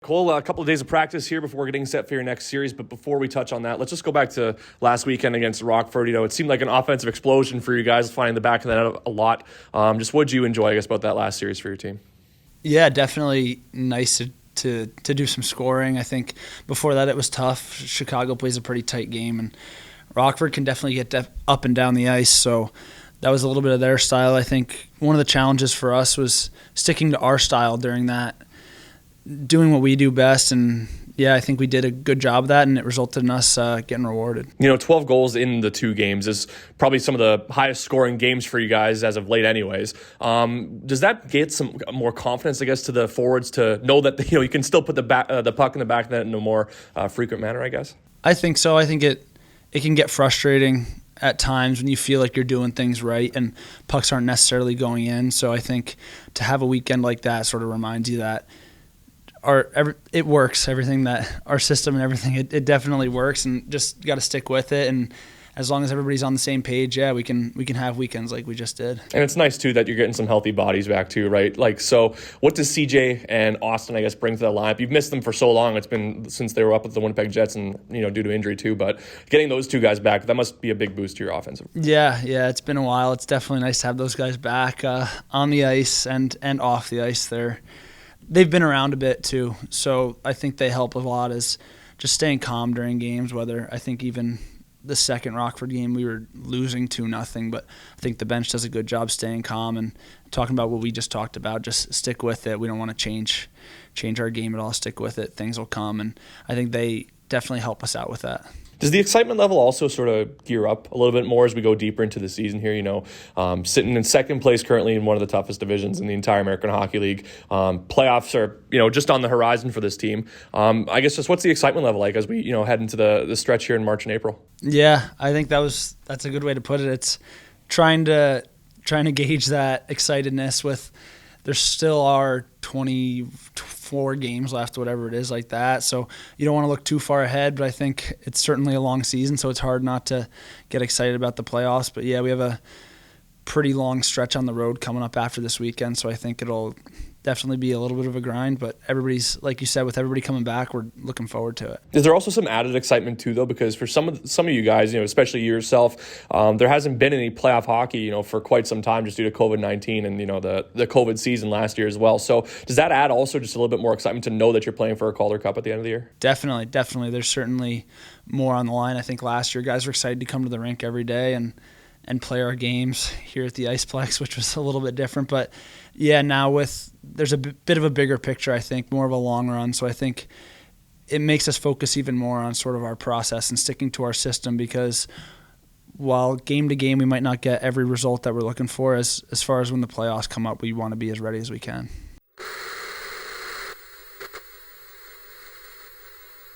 Cole, a couple of days of practice here before getting set for your next series. But before we touch on that, let's just go back to last weekend against Rockford. It seemed like an offensive explosion for you guys, finding the back of the net a lot. Just what did you enjoy, I guess, about that last series for your team? Yeah, definitely nice to do some scoring. I think before that it was tough. Chicago plays a pretty tight game, and Rockford can definitely get up and down the ice. So that was a little bit of their style. I think one of the challenges for us was sticking to our style during that, doing what we do best, and yeah, I think we did a good job of that, and it resulted in us getting rewarded. 12 goals in the two games is probably some of the highest scoring games for you guys as of late anyways. Does that get some more confidence, I guess, to the forwards to know that you can still put the puck in the back of the net in a more frequent manner, I guess? I think so. I think it can get frustrating at times when you feel like you're doing things right and pucks aren't necessarily going in. So I think to have a weekend like that sort of reminds you that it works. Everything that our system and everything, it definitely works, and just got to stick with it. And as long as everybody's on the same page, yeah, we can have weekends like we just did. And it's nice too that you're getting some healthy bodies back too, right? So what does CJ and Austin, I guess, bring to the lineup? You've missed them for so long. It's been since they were up with the Winnipeg Jets, and due to injury too. But getting those two guys back, that must be a big boost to your offensive. Yeah, it's been a while. It's definitely nice to have those guys back on the ice and off the ice. They've been around a bit too, so I think they help a lot as just staying calm during games. Whether I think even the second Rockford game we were losing 2-0, but I think the bench does a good job staying calm and talking about what we just talked about. Just stick with it. We don't want to change our game at all. Stick with it. Things will come, and I think they definitely help us out with that. Does the excitement level also sort of gear up a little bit more as we go deeper into the season here? Sitting in second place currently in one of the toughest divisions in the entire American Hockey League. Playoffs are, just on the horizon for this team. I guess just what's the excitement level like as we, head into the stretch here in March and April? Yeah, I think that's a good way to put it. It's trying to gauge that excitedness with. There still are 24 games left, whatever it is like that. So you don't want to look too far ahead, but I think it's certainly a long season, so it's hard not to get excited about the playoffs. But yeah, we have a pretty long stretch on the road coming up after this weekend, so I think it'll definitely be a little bit of a grind, but everybody's, like you said, with everybody coming back, we're looking forward to it. Is there also some added excitement too, though? Because for some of you guys, especially yourself, there hasn't been any playoff hockey, for quite some time just due to COVID-19 and, the COVID season last year as well. So does that add also just a little bit more excitement to know that you're playing for a Calder Cup at the end of the year? Definitely. There's certainly more on the line. I think last year guys were excited to come to the rink every day and play our games here at the Iceplex, which was a little bit different. But yeah, now there's a bit of a bigger picture, I think, more of a long run. So I think it makes us focus even more on sort of our process and sticking to our system, because while game to game we might not get every result that we're looking for, as far as when the playoffs come up, we want to be as ready as we can.